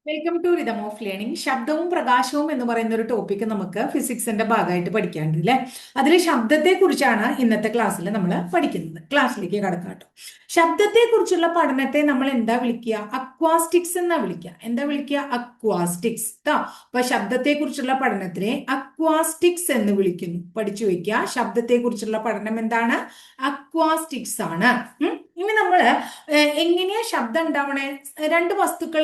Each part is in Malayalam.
Welcome to rhythm of learning. ശബ്ദവും പ്രകാശവും എന്ന് പറയുന്ന ഒരു ടോപ്പിക് നമുക്ക് ഫിസിക്സിന്റെ ഭാഗമായിട്ട് പഠിക്കാനുണ്ട് അല്ലെ. അതിൽ ശബ്ദത്തെ കുറിച്ചാണ് ഇന്നത്തെ ക്ലാസ്സിൽ നമ്മൾ പഠിക്കുന്നത്. ക്ലാസ്സിലേക്ക് കടക്കാം കേട്ടോ. ശബ്ദത്തെ കുറിച്ചുള്ള പഠനത്തെ നമ്മൾ എന്താ വിളിക്കുക? അക്വാസ്റ്റിക്സ് എന്നാ വിളിക്കുക. എന്താ വിളിക്കുക? അക്വാസ്റ്റിക്സ് കേട്ടോ. അപ്പൊ ശബ്ദത്തെ കുറിച്ചുള്ള പഠനത്തിനെ അക്വാസ്റ്റിക്സ് എന്ന് വിളിക്കുന്നു. പഠിച്ചു വെക്കുക. ശബ്ദത്തെ കുറിച്ചുള്ള പഠനം എന്താണ്? അക്വാസ്റ്റിക്സ് ആണ്. ഇനി നമ്മള് എങ്ങനെയാ ശബ്ദം ഉണ്ടാവണേ? രണ്ട് വസ്തുക്കൾ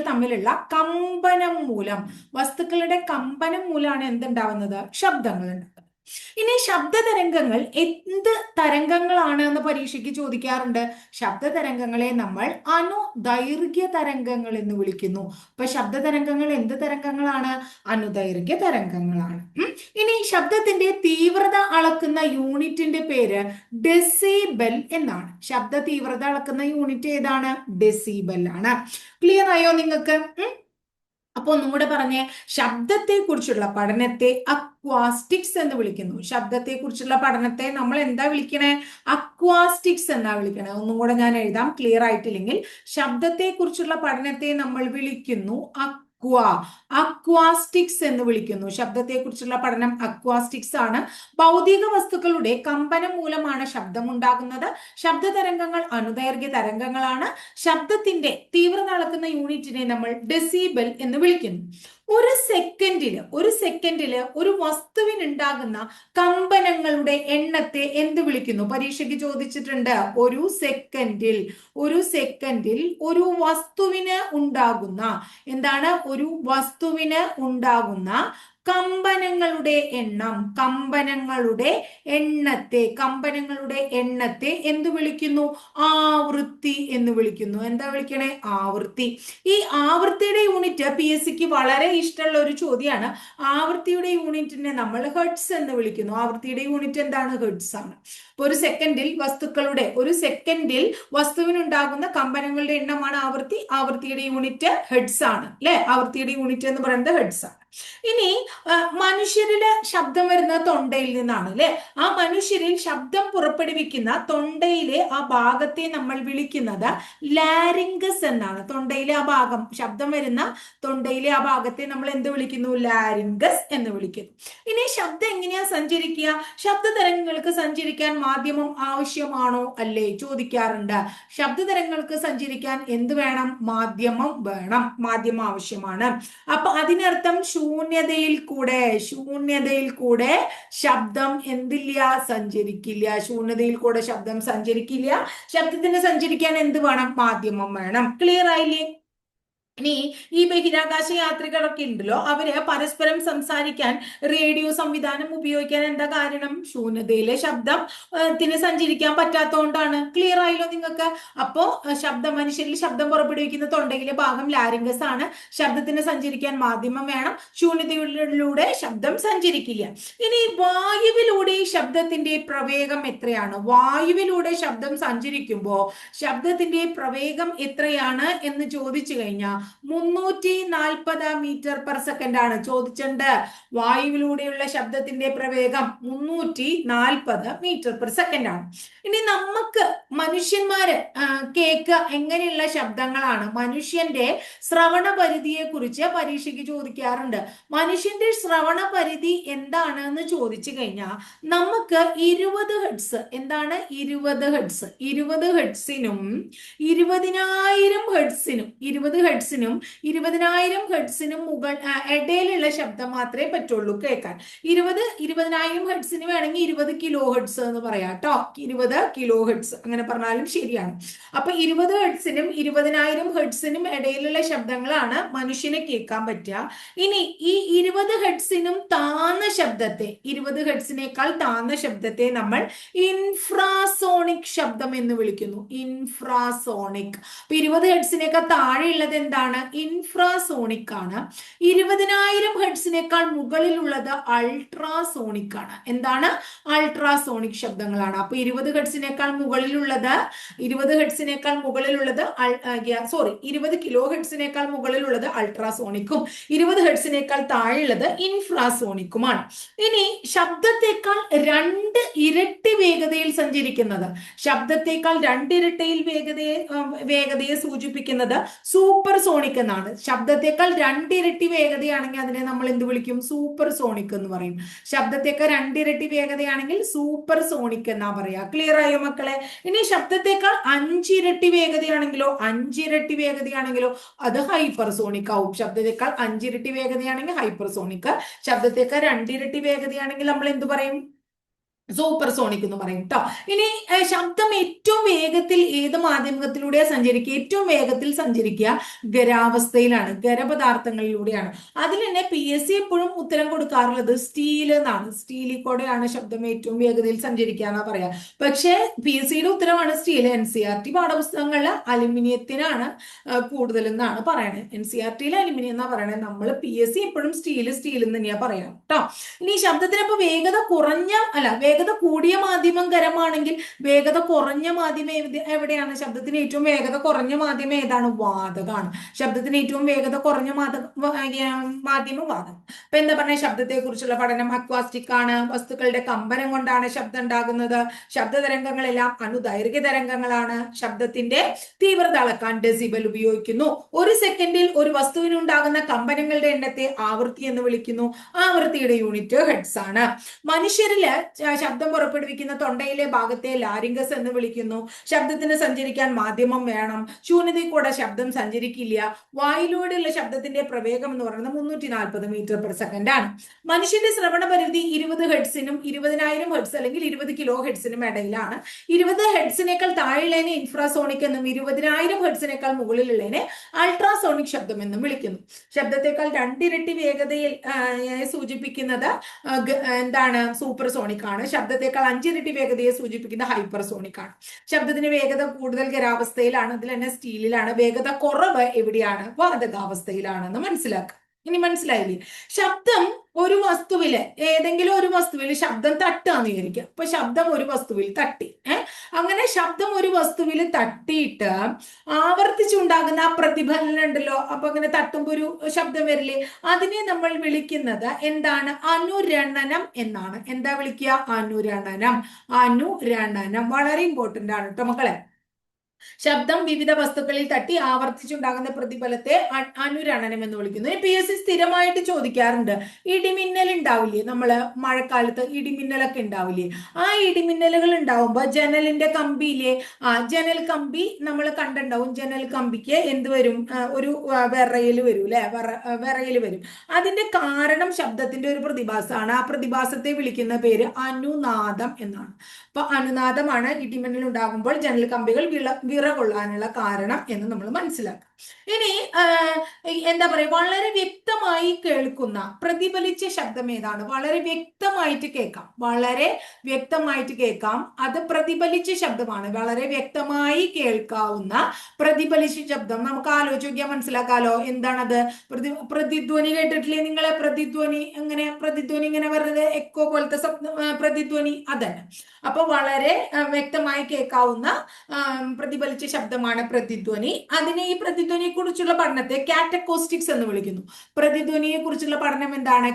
തമ്മിലുള്ള കമ്പനം മൂലം, വസ്തുക്കളുടെ കമ്പനം മൂലമാണ് എന്തുണ്ടാവുന്നത്? ശബ്ദങ്ങൾ ഉണ്ടാവുന്നത്. ഇനി ശബ്ദ തരംഗങ്ങൾ എന്ത് തരംഗങ്ങളാണ് എന്ന് പരീക്ഷയ്ക്ക് ചോദിക്കാറുണ്ട്. ശബ്ദ തരംഗങ്ങളെ നമ്മൾ അനുദൈർഘ്യ തരംഗങ്ങൾ എന്ന് വിളിക്കുന്നു. അപ്പൊ ശബ്ദ തരംഗങ്ങൾ എന്ത് തരംഗങ്ങളാണ്? അനുദൈർഘ്യ തരംഗങ്ങളാണ്. ഇനി ശബ്ദത്തിന്റെ തീവ്രത അളക്കുന്ന യൂണിറ്റിന്റെ പേര് ഡെസിബൽ എന്നാണ്. ശബ്ദ തീവ്രത അളക്കുന്ന യൂണിറ്റ് ഏതാണ്? ഡെസിബൽ ആണ്. ക്ലിയർ ആയോ നിങ്ങൾക്ക്? അപ്പൊ ഒന്നുകൂടെ പറഞ്ഞേ. ശബ്ദത്തെ കുറിച്ചുള്ള പഠനത്തെ അക്വാസ്റ്റിക്സ് എന്ന് വിളിക്കുന്നു. ശബ്ദത്തെ കുറിച്ചുള്ള പഠനത്തെ നമ്മൾ എന്താ വിളിക്കണേ? അക്വാസ്റ്റിക്സ് എന്നാ വിളിക്കണേ. ഒന്നും കൂടെ ഞാൻ എഴുതാം, ക്ലിയർ ആയിട്ടില്ലെങ്കിൽ. ശബ്ദത്തെ കുറിച്ചുള്ള പഠനത്തെ നമ്മൾ വിളിക്കുന്നു അക്വാസ്റ്റിക്സ് എന്ന് വിളിക്കുന്നു. ശബ്ദത്തെ കുറിച്ചുള്ള പഠനം അക്വാസ്റ്റിക്സ് ആണ്. ഭൗതിക വസ്തുക്കളുടെ കമ്പനം മൂലമാണ് ശബ്ദം ഉണ്ടാകുന്നത്. ശബ്ദ തരംഗങ്ങൾ അനുദൈർഘ്യ തരംഗങ്ങളാണ്. ശബ്ദത്തിന്റെ തീവ്രത അളക്കുന്ന യൂണിറ്റിനെ നമ്മൾ ഡെസിബൽ എന്ന് വിളിക്കുന്നു. ഒരു സെക്കൻഡില് ഒരു വസ്തുവിനുണ്ടാകുന്ന കമ്പനങ്ങളുടെ എണ്ണത്തെ എന്ത് വിളിക്കുന്നു? പരീക്ഷയ്ക്ക് ചോദിച്ചിട്ടുണ്ട്. ഒരു സെക്കൻഡിൽ ഒരു വസ്തുവിന് ഉണ്ടാകുന്ന എന്താണ്? ഒരു വസ്തുവിന് ഉണ്ടാകുന്ന കമ്പനങ്ങളുടെ എണ്ണത്തെ എന്ത് വിളിക്കുന്നു? ആവൃത്തി എന്ന് വിളിക്കുന്നു. എന്താ വിളിക്കണേ? ആവൃത്തി. ഈ ആവൃത്തിയുടെ യൂണിറ്റ് PSCക്ക് വളരെ ഇഷ്ടമുള്ള ഒരു ചോദ്യമാണ്. ആവൃത്തിയുടെ യൂണിറ്റിനെ നമ്മൾ ഹെർട്സ് എന്ന് വിളിക്കുന്നു. ആവൃത്തിയുടെ യൂണിറ്റ് എന്താണ്? ഹെർട്സ് ആണ്. അപ്പൊ ഒരു സെക്കൻഡിൽ വസ്തുവിനുണ്ടാകുന്ന കമ്പനങ്ങളുടെ എണ്ണമാണ് ആവൃത്തി. ആവൃത്തിയുടെ യൂണിറ്റ് ഹെർട്സ് ആണ് അല്ലെ. ആവൃത്തിയുടെ യൂണിറ്റ് എന്ന് പറയുന്നത് ഹെർട്സ് ആണ്. ഇനി മനുഷ്യരില് ശബ്ദം വരുന്ന തൊണ്ടയിൽ നിന്നാണ് അല്ലെ. ആ മനുഷ്യരിൽ ശബ്ദം പുറപ്പെടുവിക്കുന്ന തൊണ്ടയിലെ ആ ഭാഗത്തെ നമ്മൾ വിളിക്കുന്നത് ലാരിംഗസ് എന്നാണ്. തൊണ്ടയിലെ ആ ഭാഗം, ശബ്ദം വരുന്ന തൊണ്ടയിലെ ആ ഭാഗത്തെ നമ്മൾ എന്ത് വിളിക്കുന്നു? ലാരിംഗസ് എന്ന് വിളിക്കുന്നു. ഇനി ശബ്ദം എങ്ങനെയാ സഞ്ചരിക്കുക? ശബ്ദ തരംഗങ്ങൾക്ക് സഞ്ചരിക്കാൻ മാധ്യമം ആവശ്യമാണോ അല്ലേ? ചോദിക്കാറുണ്ട്. ശബ്ദ തരംഗങ്ങൾക്ക് സഞ്ചരിക്കാൻ എന്ത് വേണം? മാധ്യമം വേണം. മാധ്യമം ആവശ്യമാണ്. അപ്പൊ അതിനർത്ഥം ശൂന്യതയിൽ കൂടെ ശബ്ദം എന്തില്ല? സഞ്ചരിക്കില്ല. ശൂന്യതയിൽ കൂടെ ശബ്ദം സഞ്ചരിക്കില്ല. ശബ്ദത്തിന് സഞ്ചരിക്കാൻ എന്ത് വേണം? മാധ്യമം വേണം. ക്ലിയർ ആയില്ലേ? ഇനി ഈ ബഹിരാകാശ യാത്രികളൊക്കെ ഉണ്ടല്ലോ, അവര് പരസ്പരം സംസാരിക്കാൻ റേഡിയോ സംവിധാനം ഉപയോഗിക്കാൻ എന്താ കാരണം? ശൂന്യതയിലെ ശബ്ദത്തിന് സഞ്ചരിക്കാൻ പറ്റാത്തതുകൊണ്ടാണ്. ക്ലിയർ ആയല്ലോ നിങ്ങൾക്ക്? അപ്പോ മനുഷ്യരിൽ ശബ്ദം പുറപ്പെടുവിക്കുന്ന തൊണ്ടയിലെ ഭാഗം ലാരിംഗസ് ആണ്. ശബ്ദത്തിന് സഞ്ചരിക്കാൻ മാധ്യമം വേണം. ശൂന്യതയിലൂടെ ശബ്ദം സഞ്ചരിക്കില്ല. ഇനി വായുവിലൂടെ ശബ്ദത്തിന്റെ പ്രവേഗം എത്രയാണ്? വായുവിലൂടെ ശബ്ദം സഞ്ചരിക്കുമ്പോ ശബ്ദത്തിന്റെ പ്രവേഗം എത്രയാണ് എന്ന് ചോദിച്ചു കഴിഞ്ഞാൽ 340 മീറ്റർ പെർ സെക്കൻഡ് ആണ്. ചോദിച്ചിട്ടുണ്ട്. വായുവിലൂടെയുള്ള ശബ്ദത്തിന്റെ പ്രവേഗം 340 മീറ്റർ പെർ സെക്കൻഡ് ആണ്. ഇനി നമുക്ക് മനുഷ്യന്മാര് കേൾക്കുക എങ്ങനെയുള്ള ശബ്ദങ്ങളാണ്? മനുഷ്യന്റെ ശ്രവണ പരിധിയെ കുറിച്ച് പരീക്ഷയ്ക്ക് ചോദിക്കാറുണ്ട്. മനുഷ്യന്റെ ശ്രവണ പരിധി എന്താണ് എന്ന് ചോദിച്ചു കഴിഞ്ഞാൽ നമുക്ക് 20 ഹെർട്സ് എന്താണ്? 20 ഹെർട്സ് 20 ഹെർട്സിനും 20,000 ഹെർട്സിനും 20,000 ഹെർട്സിനും ഇടയിലുള്ള ശബ്ദം മാത്രമേ പറ്റുള്ളൂ കേൾക്കാൻ. 20,000 ഹെർട്സിന് വേണമെങ്കിൽ 20 കിലോ ഹെർട്സ് എന്ന് പറയാം കേട്ടോ. 20 കിലോ ഹെർട്സ് അങ്ങനെ പറഞ്ഞാലും ശരിയാണ്. അപ്പൊ 20 ഹെർട്സിനും 20,000 ഹെർട്സിനും ഇടയിലുള്ള ശബ്ദങ്ങളാണ് മനുഷ്യനെ കേൾക്കാൻ പറ്റുക. ഇനി ഈ 20 ഹെർട്സിനും താഴ്ന്ന ശബ്ദത്തെ, 20 ഹെർട്സിനേക്കാൾ താഴ്ന്ന ശബ്ദത്തെ നമ്മൾ ഇൻഫ്രാസോണിക് ശബ്ദം എന്ന് വിളിക്കുന്നു. ഇൻഫ്രാസോണിക്. അപ്പൊ 20 ഹെർട്സിനേക്കാൾ താഴെയുള്ളത് എന്താണ്? ഇൻഫ്രാസോണിക് ആണ്. 20,000 ഹെർട്സിനേക്കാൾ മുകളിലുള്ളത് അൾട്രാസോണിക് ആണ്. എന്താണ്? അൾട്രാസോണിക് ശബ്ദങ്ങളാണ്. അപ്പൊ 20 ഹെർട്സിനേക്കാൾ മുകളിലുള്ളത് 20 കിലോ ഹെർട്സിനേക്കാൾ മുകളിലുള്ളത് അൾട്രാസോണിക്കും 20 ഹെർട്സിനേക്കാൾ താഴെയുള്ളത് ഇൻഫ്രാസോണിക്കുമാണ്. ഇനി ശബ്ദത്തെക്കാൾ 2 ഇരട്ടി വേഗതയിൽ സഞ്ചരിക്കുന്നത്, ശബ്ദത്തെക്കാൾ 2 ഇരട്ടിയിൽ വേഗതയെ സൂചിപ്പിക്കുന്നത് സൂപ്പർസോണിക് സോണിക് എന്നാണ്. ശബ്ദത്തേക്കാൾ രണ്ടിരട്ടി വേഗതയാണെങ്കിൽ അതിനെ നമ്മൾ എന്ത് വിളിക്കും? സൂപ്പർ സോണിക് എന്ന് പറയും. ശബ്ദത്തേക്കാൾ രണ്ടിരട്ടി വേഗതയാണെങ്കിൽ സൂപ്പർ സോണിക് എന്നാ പറയാ. ക്ലിയർ ആയോ മക്കളെ? ഇനി ശബ്ദത്തേക്കാൾ 5 ഇരട്ടി വേഗതയാണെങ്കിലോ, 5 ഇരട്ടി വേഗതയാണെങ്കിലോ അത് ഹൈപ്പർസോണിക് ആവും. ശബ്ദത്തേക്കാൾ 5 ഇരട്ടി വേഗതയാണെങ്കിൽ ഹൈപ്പർസോണിക്, ശബ്ദത്തേക്കാൾ 2 ഇരട്ടി വേഗതയാണെങ്കിൽ നമ്മൾ എന്ത് പറയും? സൂപ്പർ സോണിക് എന്ന് പറയും കേട്ടോ. ഇനി ശബ്ദം ഏറ്റവും വേഗത്തിൽ ഏത് മാധ്യമത്തിലൂടെയാണ് സഞ്ചരിക്കുക? ഏറ്റവും വേഗത്തിൽ സഞ്ചരിക്കുക ഖരാവസ്ഥയിലാണ്, ഖരപദാർത്ഥങ്ങളിലൂടെയാണ്. അതിൽ തന്നെ PSC എപ്പോഴും ഉത്തരം കൊടുക്കാറുള്ളത് സ്റ്റീൽ എന്നാണ്. സ്റ്റീലിൽ കൂടെയാണ് ശബ്ദം ഏറ്റവും വേഗതയിൽ സഞ്ചരിക്കുക എന്നാ പറയാ. പക്ഷേ PSCയുടെ ഉത്തരമാണ് സ്റ്റീൽ. NCERT പാഠപുസ്തകങ്ങളിൽ അലുമിനിയത്തിനാണ് കൂടുതൽ എന്നാണ് പറയണത്. NCERTയിൽ അലുമിനിയം എന്നാ പറയണത്. നമ്മൾ PSC എപ്പോഴും സ്റ്റീൽ എന്ന് തന്നെയാ പറയാം കേട്ടോ. ഇനി ശബ്ദത്തിനപ്പോ വേഗത കുറഞ്ഞ വേഗത കൂടിയ മാധ്യമം ഖരമാണെങ്കിൽ വേഗത കുറഞ്ഞ മാധ്യമം എവിടെയാണ്? ശബ്ദത്തിന് ഏറ്റവും വേഗത കുറഞ്ഞ മാധ്യമം ഏതാണ്? വാതകമാണ്. ശബ്ദത്തിന് ഏറ്റവും വേഗത കുറഞ്ഞ മാധ്യമം വാതകം. അപ്പൊ എന്താ പറഞ്ഞ? ശബ്ദത്തെ കുറിച്ചുള്ള പഠനം അക്വാസ്റ്റിക് ആണ്. വസ്തുക്കളുടെ കമ്പനം കൊണ്ടാണ് ശബ്ദം ഉണ്ടാകുന്നത്. ശബ്ദതരംഗങ്ങളെല്ലാം അനുദൈർഘ്യ തരംഗങ്ങളാണ്. ശബ്ദത്തിന്റെ തീവ്രത അളക്കാൻ ഡെസിബൽ ഉപയോഗിക്കുന്നു. ഒരു സെക്കൻഡിൽ ഒരു വസ്തുവിനുണ്ടാകുന്ന കമ്പനങ്ങളുടെ എണ്ണത്തെ ആവൃത്തി എന്ന് വിളിക്കുന്നു. ആവൃത്തിയുടെ യൂണിറ്റ് ഹെർട്സ് ആണ്. മനുഷ്യരില് ശബ്ദം പുറപ്പെടുവിക്കുന്ന തൊണ്ടയിലെ ഭാഗത്തെ ലാരിംഗസ് എന്ന് വിളിക്കുന്നു. ശബ്ദത്തിന് സഞ്ചരിക്കാൻ മാധ്യമം വേണം. ശൂന്യതയിൽ കൂടെ ശബ്ദം സഞ്ചരിക്കില്ല. വായിലൂടെയുള്ള ശബ്ദത്തിന്റെ പ്രവേഗം എന്ന് പറയുന്നത് 340 മീറ്റർ പെർ സെക്കൻഡ് ആണ്. മനുഷ്യന്റെ ശ്രവണ പരിധി 20 ഹെർട്സിനും 20,000 ഹെർട്സ് അല്ലെങ്കിൽ 20 കിലോ ഹെർട്സിനും ഇടയിലാണ്. 20 ഹെർട്സിനേക്കാൾ താഴെയുള്ളതിനെ ഇൻഫ്രാസോണിക് എന്നും 20,000 ഹെർട്സിനേക്കാൾ മുകളിലുള്ളതിനെ അൾട്രാസോണിക് ശബ്ദം എന്നും വിളിക്കുന്നു. ശബ്ദത്തെക്കാൾ 2 ഇരട്ടി വേഗതയിൽ സൂചിപ്പിക്കുന്നത് എന്താണ്? സൂപ്പർ സോണിക് ആണ്. ശബ്ദത്തെക്കാൾ 5 ഇരട്ടി വേഗതയെ സൂചിപ്പിക്കുന്ന ഹൈപ്പർസോണിക് ആണ്. ശബ്ദത്തിന് വേഗത കൂടുതൽ ഖരാവസ്ഥയിലാണ്. അതിൽ തന്നെ സ്റ്റീലിലാണ്. വേഗത കുറവ് എവിടെയാണ്? വാതകാവസ്ഥയിലാണെന്ന് മനസ്സിലാക്കുക. ഇനി മനസ്സിലായില്ലേ? ശബ്ദം ഒരു വസ്തുവില്, ഏതെങ്കിലും ഒരു വസ്തുവിൽ ശബ്ദം തട്ടാന്ന് വിചാരിക്കുക. അപ്പൊ ശബ്ദം ഒരു വസ്തുവിൽ തട്ടി, അങ്ങനെ ശബ്ദം ഒരു വസ്തുവിൽ തട്ടിയിട്ട് ആവർത്തിച്ചുണ്ടാകുന്ന ആ പ്രതിഫലനം ഉണ്ടല്ലോ. അപ്പൊ അങ്ങനെ തട്ടുമ്പോ ഒരു ശബ്ദം വരില്ലേ? അതിനെ നമ്മൾ വിളിക്കുന്നത് എന്താണ്? അനുരണനം എന്നാണ്. എന്താ വിളിക്കുക? അനുരണനം. അനുരണനം വളരെ ഇമ്പോർട്ടന്റ് ആണ് കേട്ടോ മക്കളെ. ശബ്ദം വിവിധ വസ്തുക്കളിൽ തട്ടി ആവർത്തിച്ചുണ്ടാകുന്ന പ്രതിഫലത്തെ അനുരണനം എന്ന് വിളിക്കുന്നു. PSC സ്ഥിരമായിട്ട് ചോദിക്കാറുണ്ട്, ഇടിമിന്നൽ ഉണ്ടാവില്ലേ? നമ്മള് മഴക്കാലത്ത് ഇടിമിന്നലൊക്കെ ഉണ്ടാവില്ലേ? ആ ഇടിമിന്നലുകൾ ഉണ്ടാവുമ്പോ ജനലിന്റെ കമ്പിയിലെ ജനൽ കമ്പി നമ്മൾ കണ്ടുണ്ടാവും. ജനൽ കമ്പിക്ക് എന്ത് വരും? ഒരു വിറയൽ വരും അല്ലെ? വിറയൽ വരും. അതിന്റെ കാരണം ശബ്ദത്തിന്റെ ഒരു പ്രതിഭാസമാണ്. ആ പ്രതിഭാസത്തെ വിളിക്കുന്ന പേര് അനുനാദം എന്നാണ്. അപ്പൊ അനുനാദമാണ് ഇടിമിന്നൽ ഉണ്ടാകുമ്പോൾ ജനൽ കമ്പികൾ വിറകൊള്ളാനുള്ള കാരണം എന്ന് നമ്മൾ മനസ്സിലാക്കാം. ഇനി എന്താ പറയാ, വളരെ വ്യക്തമായി കേൾക്കുന്ന പ്രതിഫലിച്ച ശബ്ദം ഏതാണ്? വളരെ വ്യക്തമായിട്ട് കേൾക്കാം, വളരെ വ്യക്തമായിട്ട് കേൾക്കാം. അത് പ്രതിഫലിച്ച ശബ്ദമാണ്. വളരെ വ്യക്തമായി കേൾക്കാവുന്ന പ്രതിഫലിച്ച ശബ്ദം നമുക്ക് ആലോചിച്ച് നോക്കിയാൽ മനസ്സിലാക്കാലോ. എന്താണത്? പ്രതിധ്വനി കേട്ടിട്ടില്ലേ നിങ്ങളെ? പ്രതിധ്വനി ഇങ്ങനെ വരുന്നത് എക്കോ പോലത്തെ പ്രതിധ്വനി, അതന്നെ. അപ്പൊ വളരെ വ്യക്തമായി കേൾക്കാവുന്ന പ്രതിഫലിച്ച ശബ്ദമാണ് പ്രതിധ്വനി. അതിനെ ഈ പ്രതിധ്വനിയെ കുറിച്ചുള്ള പഠനത്തെ കാറ്റക്കോസ്റ്റിക്സ് എന്ന് വിളിക്കുന്നു. പ്രതിധ്വനിയെ കുറിച്ചുള്ള പഠനം എന്താണ്?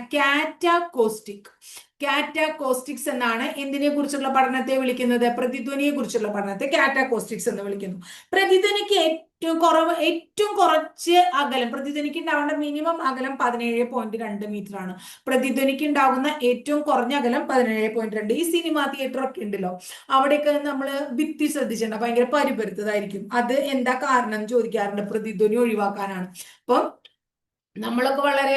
കാറ്റാകോസ്റ്റിക്സ് എന്നാണ് എന്തിനെ കുറിച്ചുള്ള പഠനത്തെ വിളിക്കുന്നത്? പ്രതിധ്വനിയെ കുറിച്ചുള്ള പഠനത്തെ കാറ്റാകോസ്റ്റിക്സ് എന്ന് വിളിക്കുന്നു. പ്രതിധ്വനിക്ക് ഏറ്റവും കുറച്ച് അകലം, പ്രതിധ്വനിക്ക് ഉണ്ടാവേണ്ട മിനിമം അകലം 17.2 മീറ്റർ ആണ്. പ്രതിധ്വനിക്ക് ഉണ്ടാകുന്ന ഏറ്റവും കുറഞ്ഞ അകലം 17.2. ഈ സിനിമാ തിയേറ്റർ ഒക്കെ ഉണ്ടല്ലോ, അവിടെയൊക്കെ നമ്മൾ ഭിത്തി ശ്രദ്ധിച്ചിട്ടുണ്ട്, ഭയങ്കര പരിപരുത്തതായിരിക്കും. അത് എന്താ കാരണം ചോദിക്കാറുണ്ട്. പ്രതിധ്വനി ഒഴിവാക്കാനാണ്. അപ്പം നമ്മളൊക്കെ വളരെ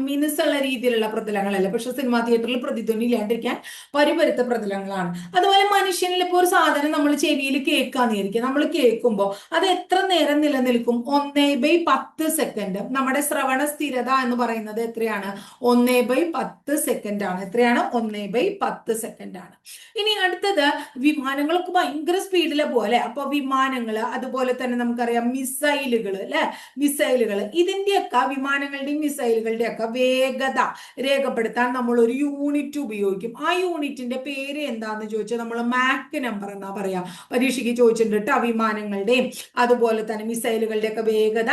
മിനുസുള്ള രീതിയിലുള്ള പ്രതലങ്ങളല്ല, പക്ഷെ സിനിമാ തിയേറ്ററിൽ പ്രതിധ്വനി ഇല്ലാണ്ടിരിക്കാൻ പരിപരുത്ത പ്രതലങ്ങളാണ്. അതുപോലെ മനുഷ്യനിൽ ഇപ്പോൾ ഒരു സാധനം നമ്മൾ ചെവിയിൽ കേൾക്കാന്ന് വിചാരിക്കുക. നമ്മൾ കേൾക്കുമ്പോൾ അത് എത്ര നേരം നിലനിൽക്കും? 1/10 സെക്കൻഡ്. നമ്മുടെ ശ്രവണ സ്ഥിരത എന്ന് പറയുന്നത് എത്രയാണ്? 1/10 സെക്കൻഡ് ആണ്. എത്രയാണ്? 1/10 സെക്കൻഡ് ആണ്. ഇനി അടുത്തത്, വിമാനങ്ങളൊക്കെ ഭയങ്കര സ്പീഡിലെ പോലെ. അപ്പൊ വിമാനങ്ങള്, അതുപോലെ തന്നെ നമുക്കറിയാം മിസൈലുകൾ അല്ലെ? മിസൈലുകൾ, ഇതിന്റെയൊക്കെ വിമാനങ്ങളുടെയും മിസൈലുകളുടെയും ഒക്കെ വേഗത രേഖപ്പെടുത്താൻ നമ്മൾ ഒരു യൂണിറ്റ് ഉപയോഗിക്കും. ആ യൂണിറ്റിന്റെ പേര് എന്താന്ന് ചോദിച്ചാൽ നമ്മൾ മാക്ക് നമ്പർ എന്നാ പറയാ. പരീക്ഷയ്ക്ക് ചോദിച്ചിട്ടുണ്ട് കേട്ടോ. വിമാനങ്ങളുടെയും അതുപോലെ തന്നെ മിസൈലുകളുടെ ഒക്കെ വേഗത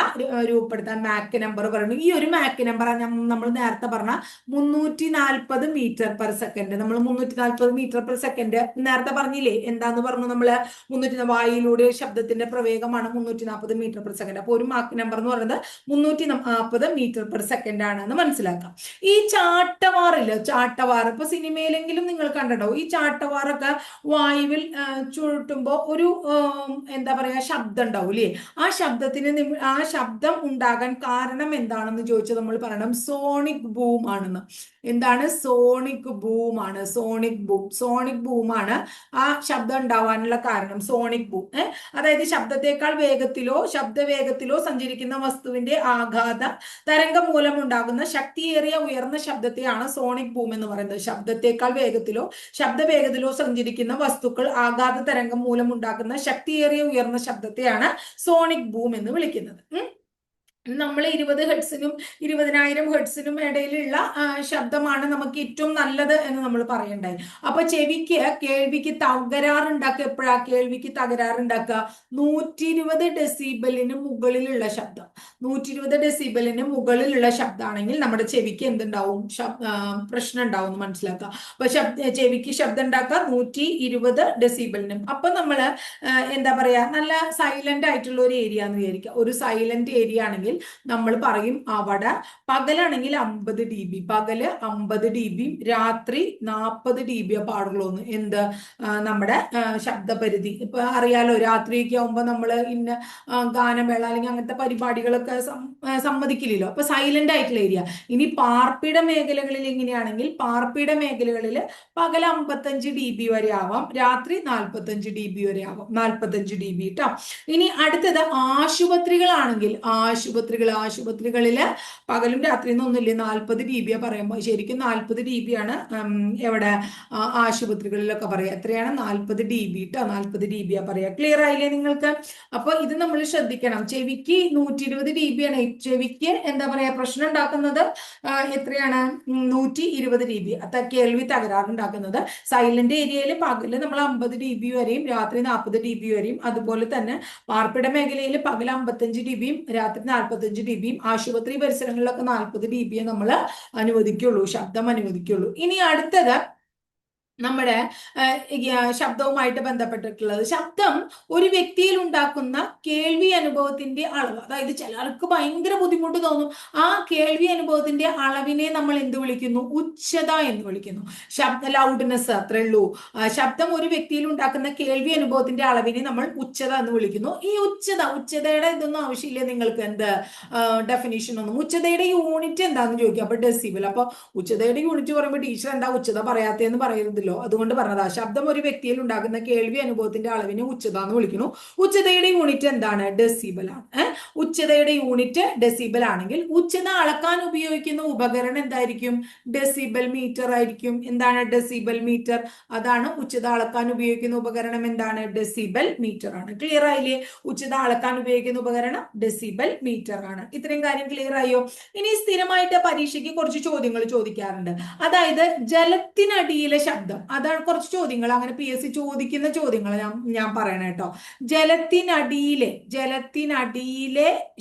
രൂപപ്പെടുത്താൻ മാക്ക് നമ്പർ പറയുന്നു. ഈ ഒരു മാക്ക് നമ്പർ നമ്മൾ നേരത്തെ പറഞ്ഞ 340 മീറ്റർ പെർ സെക്കൻഡ്. നമ്മൾ 340 മീറ്റർ പെർ സെക്കൻഡ് നേരത്തെ പറഞ്ഞില്ലേ? എന്താന്ന് പറഞ്ഞു നമ്മള്? 300 വായുവിലൂടെ ശബ്ദത്തിന്റെ പ്രവേഗമാണ് 340 മീറ്റർ പെർ സെക്കൻഡ്. അപ്പൊ ഒരു മാർക്ക് നമ്പർ എന്ന് പറയുന്നത് 340 മീറ്റർ പെർ സെക്കൻഡ് ആണെന്ന് മനസ്സിലാക്കാം. ഈ ചാട്ടവാറില്ല, ചാട്ടവാർ ഇപ്പൊ സിനിമയിലെങ്കിലും നിങ്ങൾ കണ്ടിട്ടുണ്ടോ? ഈ ചാട്ടവാറൊക്കെ വായുവിൽ ചുഴറ്റുമ്പോ ഒരു എന്താ പറയാ ശബ്ദം ഉണ്ടാവും അല്ലേ? ആ ശബ്ദം ഉണ്ടാകാൻ കാരണം എന്താണെന്ന് ചോദിച്ചാൽ നമ്മൾ പറയണം സോണിക് ബൂം ആണെന്ന്. എന്താണ്? സോണിക് ബൂം ആണ്. സോണിക് ബൂം ആണ് ആ ശബ്ദം ഉണ്ടാവാനുള്ള കാരണം. സോണിക് ബൂം അതായത് ശബ്ദത്തെക്കാൾ ശബ്ദവേഗത്തിലോ സഞ്ചരിക്കുന്ന വസ്തുവിന്റെ ആഘാത തരംഗം മൂലം ഉണ്ടാകുന്ന ശക്തിയേറിയ ഉയർന്ന ശബ്ദത്തെയാണ് സോണിക് ബൂം എന്ന് പറയുന്നത്. ശബ്ദത്തെക്കാൾ ശബ്ദവേഗത്തിലോ സഞ്ചരിക്കുന്ന വസ്തുക്കൾ ആഘാത തരംഗം മൂലം ഉണ്ടാകുന്ന ശക്തിയേറിയ ഉയർന്ന ശബ്ദത്തെയാണ് സോണിക് ബൂം എന്ന് വിളിക്കുന്നത്. നമ്മൾ 20 ഹെർട്സിനും 20,000 ഹെർട്സിനും ഇടയിലുള്ള ശബ്ദമാണ് നമുക്ക് ഏറ്റവും നല്ലത് എന്ന് നമ്മൾ പറയണ്ടായി. അപ്പൊ കേൾവിക്ക് തകരാറുണ്ടാക്കുക എപ്പോഴാ? കേൾവിക്ക് തകരാറുണ്ടാക്കുക 120 ഡെസിബലിന് മുകളിലുള്ള ശബ്ദം. 120 ഡെസിബലിന് മുകളിലുള്ള ശബ്ദമാണെങ്കിൽ നമ്മുടെ ചെവിക്ക് എന്തുണ്ടാവും? പ്രശ്നം ഉണ്ടാവും എന്ന് മനസ്സിലാക്കുക. അപ്പൊ ചെവിക്ക് ശബ്ദം ഉണ്ടാക്കുക 120 ഡെസിബലിനും. അപ്പൊ നമ്മള് എന്താ പറയാ, നല്ല സൈലന്റ് ആയിട്ടുള്ള ഒരു ഏരിയ എന്ന് വിചാരിക്കുക. ഒരു സൈലന്റ് ഏരിയ ആണെങ്കിൽ നമ്മൾ പറയും അവിടെ പകലാണെങ്കിൽ 50 dB, പകല് 50 dB, രാത്രി 40 dB പാടുള്ളൂ. എന്ത് നമ്മുടെ ശബ്ദപരിധി ഇപ്പൊ അറിയാലോ. രാത്രിയൊക്കെ ആവുമ്പോ നമ്മള് ഇന്ന ഗാനമേള അല്ലെങ്കിൽ അങ്ങനത്തെ പരിപാടികളൊക്കെ സമ്മതിക്കില്ലല്ലോ. അപ്പൊ സൈലന്റ് ആയിട്ടുള്ള ഏരിയ. ഇനി പാർപ്പിട മേഖലകളിൽ എങ്ങനെയാണെങ്കിൽ പാർപ്പിട മേഖലകളിൽ പകൽ 55 dB വരെ ആവാം, രാത്രി 45 dB വരെ ആവാം. 45 dB കേട്ടോ. ഇനി അടുത്തത് ആശുപത്രികളാണെങ്കിൽ ആശുപത്രികളില് പകലും രാത്രിയും ഒന്നുമില്ല, 40 dB പറയുമ്പോൾ ശരിക്കും 40 dB ആണ് എവിടെ? ആശുപത്രികളിലൊക്കെ പറയാം. എത്രയാണ്? 40 dB കേട്ടോ. 40 dB പറയാ. ക്ലിയർ ആയില്ലേ നിങ്ങൾക്ക്? അപ്പൊ ഇത് നമ്മൾ ശ്രദ്ധിക്കണം. ചെവിക്ക് 120 dB ആണ്. ചെവിക്ക് എന്താ പറയാ പ്രശ്നം ഉണ്ടാക്കുന്നത് എത്രയാണ്? 120 dB. കേൾവി തകരാറുണ്ടാക്കുന്നത്. സൈലന്റ് ഏരിയയിൽ പകല് നമ്മൾ 50 dB വരെയും രാത്രി 40 dB വരെയും, അതുപോലെ തന്നെ പാർപ്പിട മേഖലയിൽ പകൽ 55 dBയും രാത്രി 45 dBയും, ആശുപത്രി പരിസരങ്ങളിലൊക്കെ 40 dB നമ്മൾ ശബ്ദം അനുവദിക്കുള്ളൂ. ഇനി അടുത്തത് നമ്മുടെ ശബ്ദവുമായിട്ട് ബന്ധപ്പെട്ടിട്ടുള്ളത്, ശബ്ദം ഒരു വ്യക്തിയിൽ ഉണ്ടാക്കുന്ന കേൾവി അനുഭവത്തിന്റെ അളവ്. അതായത് ചിലർക്ക് ഭയങ്കര ബുദ്ധിമുട്ട് തോന്നും. ആ കേൾവി അനുഭവത്തിന്റെ അളവിനെ നമ്മൾ എന്ത് വിളിക്കുന്നു? ഉച്ചത എന്ന് വിളിക്കുന്നു. ലൗഡ്നെസ്, അത്രേ ഉള്ളൂ. ശബ്ദം ഒരു വ്യക്തിയിൽ ഉണ്ടാക്കുന്ന കേൾവി അനുഭവത്തിന്റെ അളവിനെ നമ്മൾ ഉച്ചത എന്ന് വിളിക്കുന്നു. ഈ ഉച്ചതയുടെ ഇതൊന്നും ആവശ്യമില്ല നിങ്ങൾക്ക്. എന്ത് ഡെഫിനിഷൻ ഒന്നും. ഉച്ചതയുടെ യൂണിറ്റ് എന്താന്ന് ചോദിക്കുക. അപ്പൊ ഡെസിബൽ. അപ്പൊ ഉച്ചതയുടെ യൂണിറ്റ് പറയുമ്പോൾ ടീച്ചർ എന്താ ഉച്ചത പറയാത്തതെന്ന് പറയുന്നത്? അതുകൊണ്ട് പറഞ്ഞതാ. ശബ്ദം ഒരു വ്യക്തിയിൽ ഉണ്ടാകുന്ന കേൾവി അനുഭവത്തിന്റെ അളവിനെ ഉച്ചത എന്ന് വിളിക്കുന്നു. ഉച്ചതയുടെ യൂണിറ്റ് എന്താണ്? ഡെസിബൽ ആണ്. ഉച്ചതയുടെ യൂണിറ്റ് ഡെസിബൽ ആണെങ്കിൽ ഉച്ചത അളക്കാൻ ഉപയോഗിക്കുന്ന ഉപകരണം എന്തായിരിക്കും? ഡെസിബൽ മീറ്റർ ആയിരിക്കും. എന്താണ് ഡെസിബൽ മീറ്റർ? അതാണ് ഉച്ചത അളക്കാൻ ഉപയോഗിക്കുന്ന ഉപകരണം. എന്താണ്? ഡെസിബൽ മീറ്റർ ആണ്. ക്ലിയർ ആയില്ലേ? ഉച്ചത അളക്കാൻ ഉപയോഗിക്കുന്ന ഉപകരണം ഡെസിബൽ മീറ്റർ ആണ്. ഇത്രയും കാര്യം ക്ലിയർ ആയോ? ഇനി സ്ഥിരമായിട്ട് പരീക്ഷയ്ക്ക് കുറച്ച് ചോദ്യങ്ങൾ ചോദിക്കാറുണ്ട്. അതായത് ജലത്തിനടിയിലെ ശബ്ദം. അതാണ് കുറച്ച് ചോദ്യങ്ങൾ, അങ്ങനെ PSC ചോദിക്കുന്ന ചോദ്യങ്ങൾ ഞാൻ പറയണ കേട്ടോ. ജലത്തിനടിയിലെ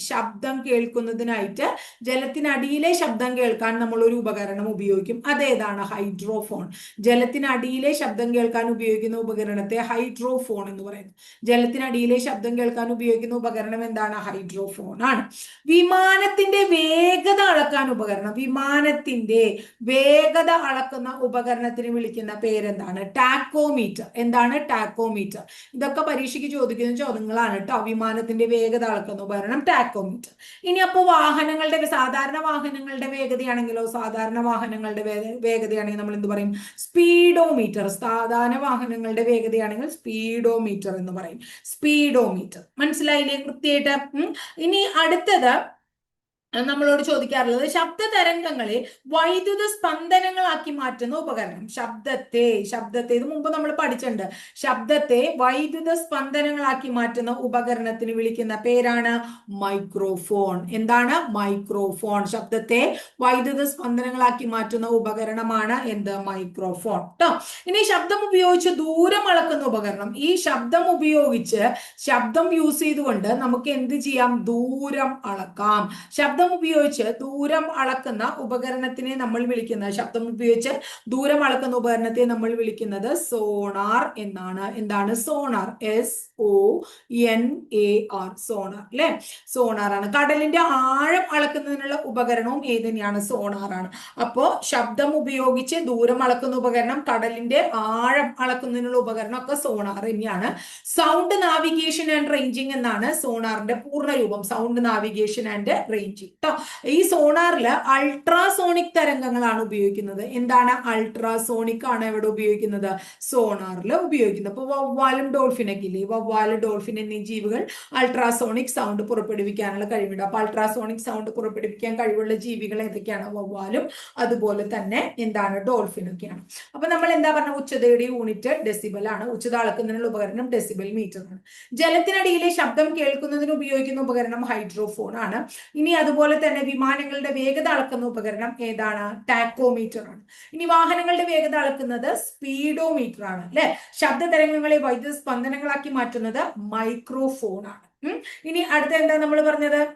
ശബ്ദം കേൾക്കുന്നതിനായിട്ട് ജലത്തിനടിയിലെ ശബ്ദം കേൾക്കാൻ നമ്മൾ ഒരു ഉപകരണം ഉപയോഗിക്കും. അതേതാണ്? ഹൈഡ്രോഫോൺ. ജലത്തിനടിയിലെ ശബ്ദം കേൾക്കാൻ ഉപയോഗിക്കുന്ന ഉപകരണത്തെ ഹൈഡ്രോഫോൺ എന്ന് പറയുന്നു. ജലത്തിനടിയിലെ ശബ്ദം കേൾക്കാൻ ഉപയോഗിക്കുന്ന ഉപകരണം എന്താണ്? ഹൈഡ്രോഫോൺ ആണ്. വിമാനത്തിന്റെ വേഗത അളക്കാൻ ഉപകരണം. വിമാനത്തിന്റെ വേഗത അളക്കുന്ന ഉപകരണത്തിന് വിളിക്കുന്ന പേരെന്താണ്? ടാക്കോമീറ്റർ. എന്താണ്? ടാക്കോമീറ്റർ. ഇതൊക്കെ പരീക്ഷയ്ക്ക് ചോദിക്കുന്ന ചോദ്യങ്ങളാണ് കേട്ടോ. വിമാനത്തിന്റെ വേഗത അളക്കുന്ന ഉപകരണം ടാക്കോമീറ്റർ. ഇനി അപ്പൊ സാധാരണ വാഹനങ്ങളുടെ വേഗതയാണെങ്കിലോ? സാധാരണ വാഹനങ്ങളുടെ വേഗതയാണെങ്കിൽ നമ്മൾ എന്ത് പറയും? സ്പീഡോമീറ്റർ. സാധാരണ വാഹനങ്ങളുടെ വേഗതയാണെങ്കിൽ സ്പീഡോമീറ്റർ എന്ന് പറയും. സ്പീഡോമീറ്റർ. മനസ്സിലായില്ലേ കൃത്യമായിട്ട്? ഇനി അടുത്തത് നമ്മളോട് ചോദിക്കാറുള്ളത് ശബ്ദ തരംഗങ്ങളെ വൈദ്യുത സ്പന്ദനങ്ങളാക്കി മാറ്റുന്ന ഉപകരണം. ശബ്ദത്തെ ഇത് മുമ്പ് നമ്മൾ പഠിച്ചിട്ടുണ്ട്. ശബ്ദത്തെ വൈദ്യുത സ്പന്ദനങ്ങളാക്കി മാറ്റുന്ന ഉപകരണത്തിന് വിളിക്കുന്ന പേരാണ് മൈക്രോഫോൺ. എന്താണ്? മൈക്രോഫോൺ. ശബ്ദത്തെ വൈദ്യുത സ്പന്ദനങ്ങളാക്കി മാറ്റുന്ന ഉപകരണമാണ് എന്ത്? മൈക്രോഫോൺ ട്ടോ. ഇനി ശബ്ദം ഉപയോഗിച്ച് ദൂരം അളക്കുന്ന ഉപകരണം. ഈ ശബ്ദം ഉപയോഗിച്ച് ശബ്ദം യൂസ് ചെയ്തുകൊണ്ട് നമുക്ക് എന്ത് ചെയ്യാം? ദൂരം അളക്കാം. ശബ്ദം ഉപയോഗിച്ച് ദൂരം അളക്കുന്ന ഉപകരണത്തിനെ നമ്മൾ വിളിക്കുന്നത് സോണാർ എന്നാണ്. എന്താണ്? സോണാർ. SONAR. സോണാർ അല്ലെ? സോണാർ ആണ്. കടലിന്റെ ആഴം അളക്കുന്നതിനുള്ള ഉപകരണവും ഏത് തന്നെയാണ്? സോണാർ ആണ്. അപ്പോ ശബ്ദം ഉപയോഗിച്ച് ദൂരം അളക്കുന്ന ഉപകരണം, കടലിന്റെ ആഴം അളക്കുന്നതിനുള്ള ഉപകരണം ഒക്കെ സോണാർ തന്നെയാണ്. സൗണ്ട് നാവിഗേഷൻ ആൻഡ് റേഞ്ചിങ് എന്നാണ് സോണാറിന്റെ പൂർണ്ണ രൂപം. Sound navigation and ranging. ഈ സോണാറിൽ അൾട്രാസോണിക് തരംഗങ്ങളാണ് ഉപയോഗിക്കുന്നത്. എന്താണ്? അൾട്രാസോണിക് ആണ് എവിടെ ഉപയോഗിക്കുന്നത്? സോണാറിൽ ഉപയോഗിക്കുന്നത്. അപ്പൊ വവ്വാലും ഡോൾഫിനൊക്കെ ഇല്ലേ? വവ്വാല്, ഡോൾഫിൻ എന്നീ ജീവികൾ അൾട്രാസോണിക് സൗണ്ട് പുറപ്പെടുവിക്കാനുള്ള കഴിവുണ്ട്. അപ്പൊ അൾട്രാസോണിക് സൗണ്ട് പുറപ്പെടുവിക്കാൻ കഴിവുള്ള ജീവികൾ ഏതൊക്കെയാണ്? വവ്വാലും അതുപോലെ തന്നെ എന്താണ്? ഡോൾഫിനൊക്കെയാണ്. അപ്പൊ നമ്മൾ എന്താ പറഞ്ഞ? ഉച്ചതയുടെ യൂണിറ്റ് ഡെസിബൽ ആണ്. ഉച്ചത അളക്കുന്നതിനുള്ള ഉപകരണം ഡെസിബൽ മീറ്റർ ആണ്. ജലത്തിനടിയിലെ ശബ്ദം കേൾക്കുന്നതിന് ഉപയോഗിക്കുന്ന ഉപകരണം ഹൈഡ്രോഫോൺ ആണ്. ഇനി അതുപോലെ തന്നെ വിമാനങ്ങളുടെ വേഗത അളക്കുന്ന ഉപകരണം ഏതാണ്? ടാക്കോമീറ്റർ ആണ്. ഇനി വാഹനങ്ങളുടെ വേഗത അളക്കുന്നത് സ്പീഡോമീറ്റർ ആണ് അല്ലെ? ശബ്ദ തരംഗങ്ങളെ വൈദ്യുത സ്പന്ദനങ്ങളാക്കി മാറ്റുന്നത് മൈക്രോഫോൺ ആണ്. ഇനി അടുത്ത എന്താ നമ്മൾ പറഞ്ഞത്?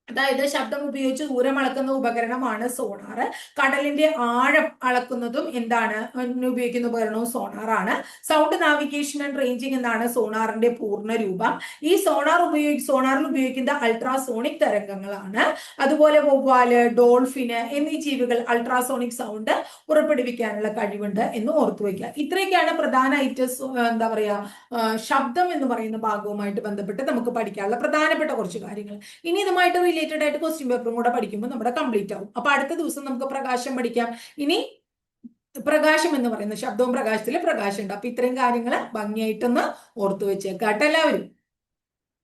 അതായത് ശബ്ദം ഉപയോഗിച്ച് ദൂരം അളക്കുന്ന ഉപകരണമാണ് സോണാർ. കടലിന്റെ ആഴം അളക്കുന്നതും എന്താണ്? ഉപയോഗിക്കുന്ന ഉപകരണവും സോണാർ ആണ്. സൗണ്ട് നാവിഗേഷൻ ആൻഡ് റേഞ്ചിങ് എന്നാണ് സോണാറിന്റെ പൂർണ്ണ രൂപം. ഈ സോണാറിൽ ഉപയോഗിക്കുന്ന അൾട്രാസോണിക് തരംഗങ്ങളാണ്. അതുപോലെ വവ്വാല്, ഡോൾഫിന് എന്നീ ജീവികൾ അൾട്രാസോണിക് സൗണ്ട് പുറപ്പെടുവിക്കാനുള്ള കഴിവുണ്ട് എന്ന് ഓർത്തു വയ്ക്കുക. ഇത്രയൊക്കെയാണ് പ്രധാനമായിട്ട് എന്താ പറയാ ശബ്ദം എന്ന് പറയുന്ന ഭാഗവുമായിട്ട് ബന്ധപ്പെട്ട് നമുക്ക് പഠിക്കാനുള്ള പ്രധാനപ്പെട്ട കുറച്ച് കാര്യങ്ങൾ. ഇനി ഇതുമായിട്ട് റിലേറ്റഡ് ആയിട്ട് ക്വസ്റ്റ്യൻ പേപ്പറും കൂടെ പഠിക്കുമ്പോൾ നമ്മുടെ കംപ്ലീറ്റ് ആവും. അപ്പൊ അടുത്ത ദിവസം നമുക്ക് പ്രകാശം പഠിക്കാം. ഇനി പ്രകാശം എന്ന് പറയുന്ന ശബ്ദവും പ്രകാശത്തില് പ്രകാശം ഉണ്ട്. അപ്പൊ ഇത്രയും കാര്യങ്ങൾ ഭംഗിയായിട്ടൊന്ന് ഓർത്തു വെച്ചേക്കാട്ടെ എല്ലാവരും.